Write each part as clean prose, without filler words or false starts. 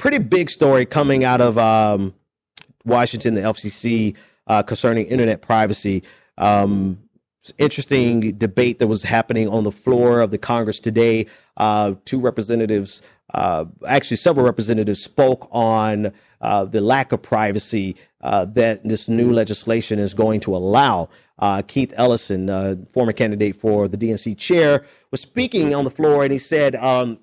pretty big story coming out of Washington, the FCC, concerning internet privacy. Interesting debate that was happening on the floor of the Congress today. Two representatives, actually several representatives, spoke on the lack of privacy that this new legislation is going to allow. Keith Ellison, former candidate for the DNC chair, was speaking on the floor, and he said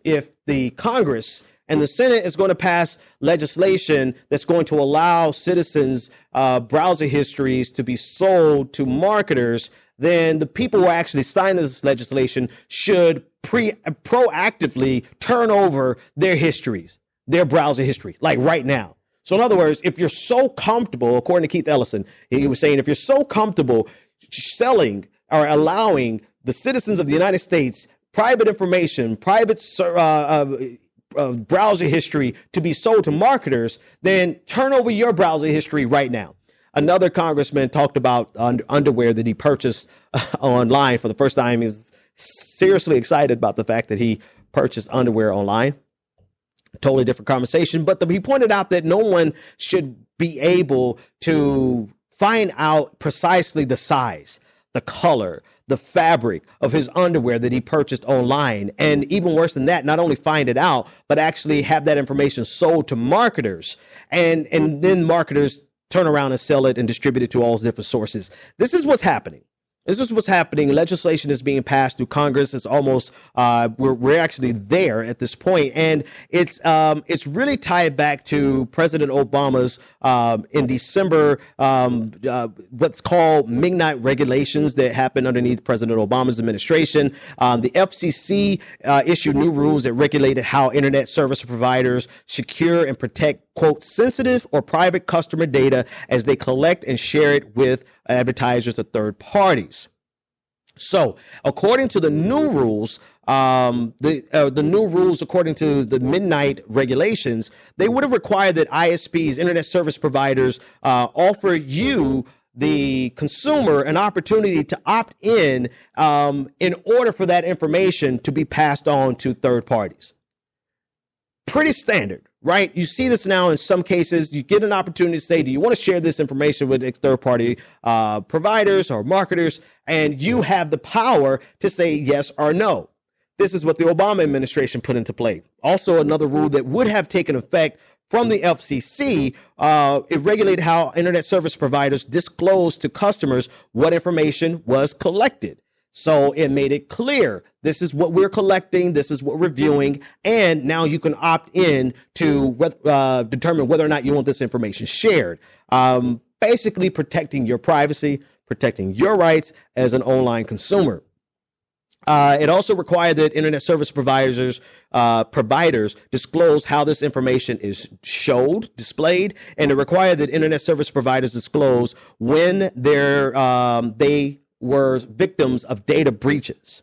if the Congress and the Senate is going to pass legislation that's going to allow citizens' browser histories to be sold to marketers, then the people who are actually signing this legislation should proactively turn over their histories, their browser history, like right now. So in other words, if you're so comfortable, according to Keith Ellison, he was saying, if you're so comfortable selling or allowing the citizens of the United States private information, private browser history to be sold to marketers, then turn over your browser history right now. Another congressman talked about underwear that he purchased online for the first time. He's seriously excited about the fact that he purchased underwear online. Totally different conversation. But he pointed out that no one should be able to find out precisely the size, the color, the fabric of his underwear that he purchased online. And even worse than that, not only find it out, but actually have that information sold to marketers. And then marketers turn around and sell it and distribute it to all different sources. This is what's happening. This is what's happening. Legislation is being passed through Congress. It's almost we're actually there at this point, and it's really tied back to President Obama's in December what's called midnight regulations that happened underneath President Obama's administration. The FCC issued new rules that regulated how internet service providers secure and protect, quote, sensitive or private customer data as they collect and share it with advertisers or third parties. So, according to the new rules, the new rules, according to the midnight regulations, they would have required that ISPs, internet service providers, offer you, the consumer, an opportunity to opt in order for that information to be passed on to third parties. Pretty standard, right? You see this now in some cases. You get an opportunity to say, do you want to share this information with third-party providers or marketers? And you have the power to say yes or no. This is what the Obama administration put into play. Also, another rule that would have taken effect from the FCC, it regulated how internet service providers disclose to customers what information was collected. So it made it clear, this is what we're collecting, this is what we're viewing, and now you can opt in to determine whether or not you want this information shared. Basically protecting your privacy, protecting your rights as an online consumer. It also required that internet service providers disclose how this information is displayed, and it required that internet service providers disclose when they were victims of data breaches.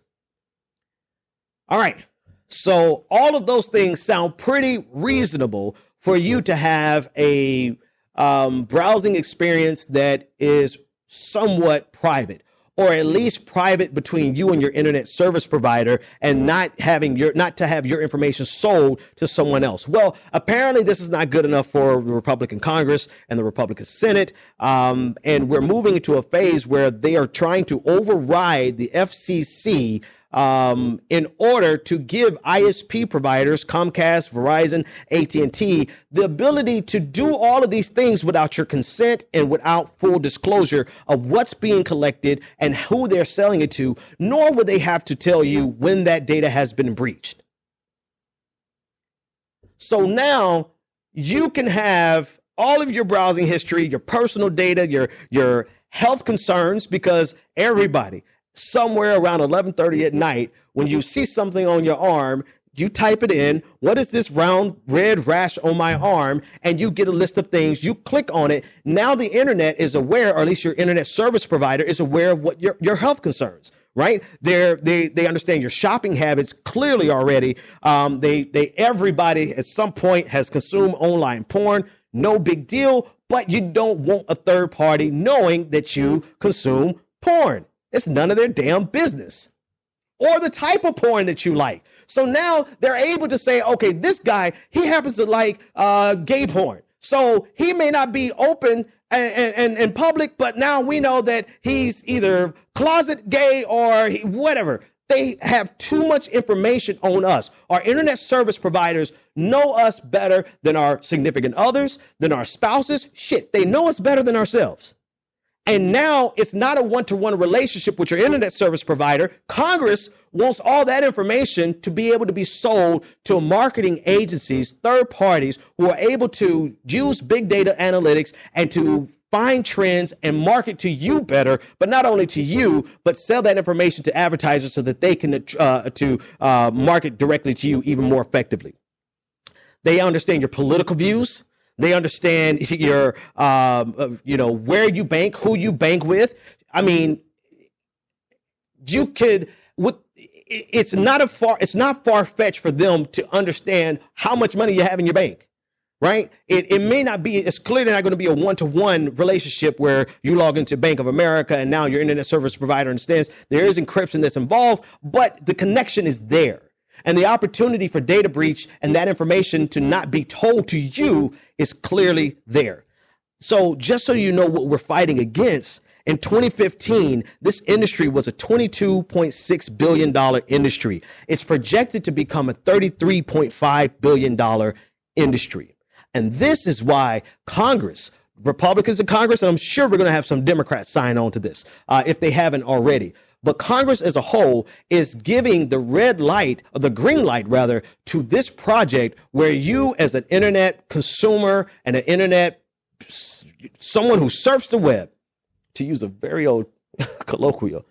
All right. So all of those things sound pretty reasonable for you to have a browsing experience that is somewhat private, or at least private between you and your internet service provider, and not to have your information sold to someone else. Well, apparently this is not good enough for the Republican Congress and the Republican Senate. And we're moving into a phase where they are trying to override the FCC in order to give ISP providers, Comcast, Verizon, AT&T, the ability to do all of these things without your consent and without full disclosure of what's being collected and who they're selling it to, nor would they have to tell you when that data has been breached. So now you can have all of your browsing history, your personal data, your health concerns, because everybody, somewhere around 11:30 at night, when you see something on your arm, you type it in, what is this round red rash on my arm? And you get a list of things, you click on it. Now the internet is aware, or at least your internet service provider is aware of what your health concerns, right? They understand your shopping habits clearly already. Everybody at some point has consumed online porn. No big deal, but you don't want a third party knowing that you consume porn. It's none of their damn business. or the type of porn that you like. So now they're able to say, okay, this guy, he happens to like gay porn. So he may not be open and public, but now we know that he's either closet gay or whatever. They have too much information on us. Our internet service providers know us better than our significant others, than our spouses. Shit, they know us better than ourselves. And now it's not a one-to-one relationship with your internet service provider. Congress wants all that information to be able to be sold to marketing agencies, third parties who are able to use big data analytics and to find trends and market to you better, but not only to you, but sell that information to advertisers so that they can market directly to you even more effectively. They understand your political views. They understand your, where you bank, who you bank with. I mean, you could, it's not far-fetched for them to understand how much money you have in your bank, right? It may not be, it's clearly not going to be a one-to-one relationship where you log into Bank of America and now your internet service provider understands there is encryption that's involved, but the connection is there. And the opportunity for data breach and that information to not be told to you is clearly there. So just so you know what we're fighting against, in 2015, this industry was a $22.6 billion industry. It's projected to become a $33.5 billion industry. And this is why Congress, Republicans in Congress, and I'm sure we're going to have some Democrats sign on to this if they haven't already. But Congress as a whole is giving the red light, or the green light rather, to this project where you as an internet consumer and an internet, someone who surfs the web, to use a very old colloquial,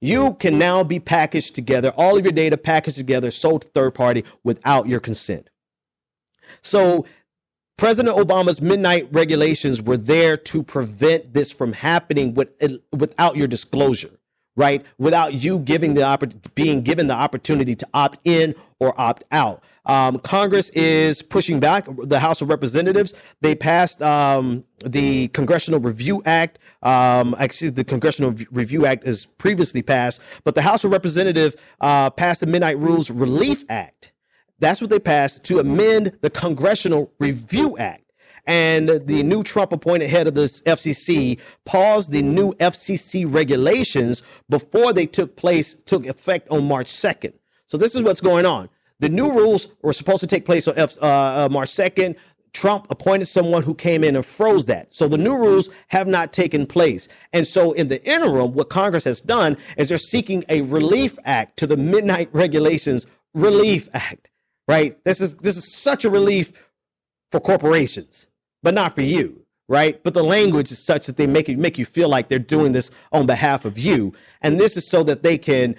you can now be packaged together, all of your data packaged together, sold to third party without your consent. So President Obama's midnight regulations were there to prevent this from happening without your disclosure. Right? Without you being given the opportunity to opt in or opt out. Congress is pushing back. The House of Representatives, they passed the Congressional Review Act. The Congressional Review Act is previously passed, but the House of Representatives passed the Midnight Rules Relief Act. That's what they passed to amend the Congressional Review Act. And the new Trump-appointed head of the FCC paused the new FCC regulations before they took effect on March 2nd. So this is what's going on. The new rules were supposed to take place on March 2nd. Trump appointed someone who came in and froze that. So the new rules have not taken place. And so in the interim, what Congress has done is they're seeking a relief act to the Midnight Regulations Relief Act, right? This is such a relief for corporations, but not for you, right? But the language is such that they make you feel like they're doing this on behalf of you. And this is so that they can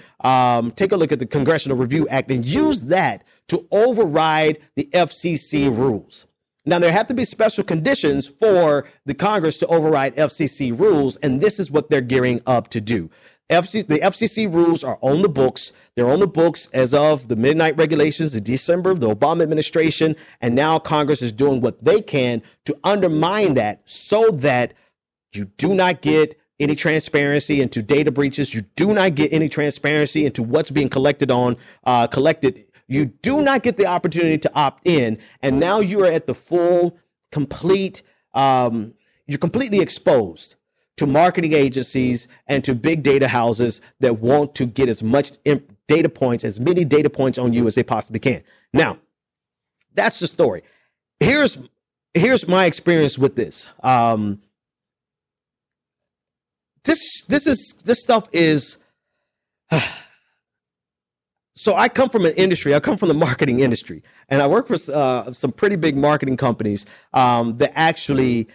take a look at the Congressional Review Act and use that to override the FCC rules. Now, there have to be special conditions for the Congress to override FCC rules, and this is what they're gearing up to do. The FCC rules are on the books. They're on the books as of the midnight regulations in December of the Obama administration. And now Congress is doing what they can to undermine that so that you do not get any transparency into data breaches. You do not get any transparency into what's being collected. You do not get the opportunity to opt in. And now you are at the you're completely exposed to marketing agencies and to big data houses that want to get as much data points, as many data points on you as they possibly can. Now, that's the story. Here's my experience with this. This stuff is. So I come from an industry. I come from the marketing industry, and I work for some pretty big marketing companies that actually.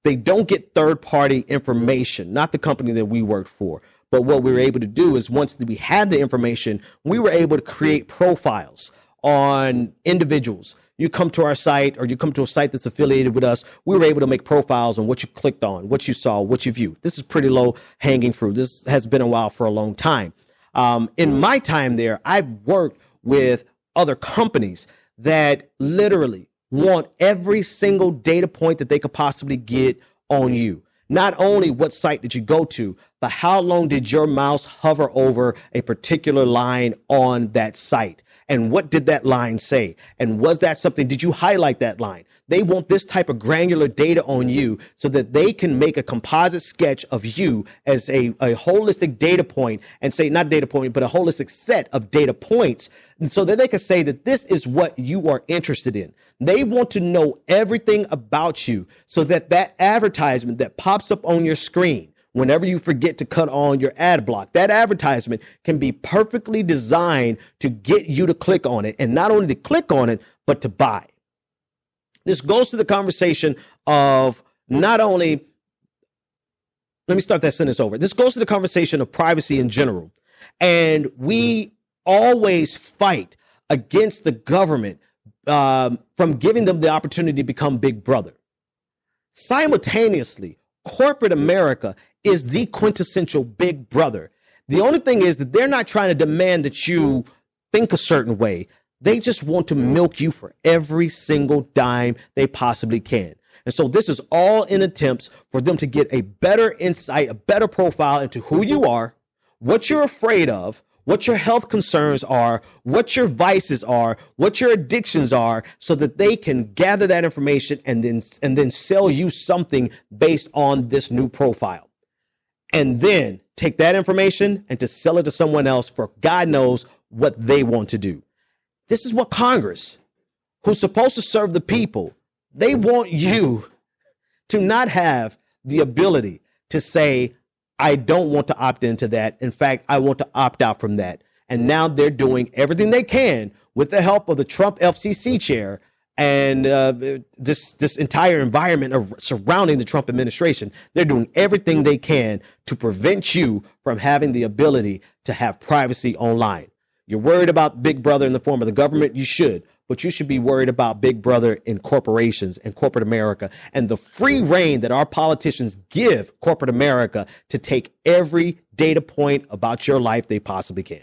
They don't get third-party information, not the company that we worked for. But what we were able to do is once we had the information, we were able to create profiles on individuals. You come to our site or you come to a site that's affiliated with us, we were able to make profiles on what you clicked on, what you saw, what you viewed. This is pretty low-hanging fruit. This has been a while for a long time. In my time there, I've worked with other companies that literally want every single data point that they could possibly get on you. Not only what site did you go to, but how long did your mouse hover over a particular line on that site? And what did that line say? And was that something, did you highlight that line? They want this type of granular data on you so that they can make a composite sketch of you as a holistic data point and say, not data point, but a holistic set of data points, and so that they can say that this is what you are interested in. They want to know everything about you so that that advertisement that pops up on your screen whenever you forget to cut on your ad block, that advertisement can be perfectly designed to get you to click on it, and not only to click on it, but to buy. This goes to the conversation of not only, let me start that sentence over. This goes to the conversation of privacy in general. And we always fight against the government from giving them the opportunity to become big brother. Simultaneously, corporate America is the quintessential big brother. The only thing is that they're not trying to demand that you think a certain way. They just want to milk you for every single dime they possibly can. And so this is all in attempts for them to get a better insight, a better profile into who you are, what you're afraid of, what your health concerns are, what your vices are, what your addictions are, so that they can gather that information and then sell you something based on this new profile. And then take that information and to sell it to someone else for God knows what they want to do. This is what Congress, who's supposed to serve the people, they want you to not have the ability to say, I don't want to opt into that. In fact, I want to opt out from that. And now they're doing everything they can with the help of the Trump FCC chair and this entire environment surrounding the Trump administration. They're doing everything they can to prevent you from having the ability to have privacy online. You're worried about Big Brother in the form of the government? You should. But you should be worried about Big Brother in corporations and corporate America and the free reign that our politicians give corporate America to take every data point about your life they possibly can.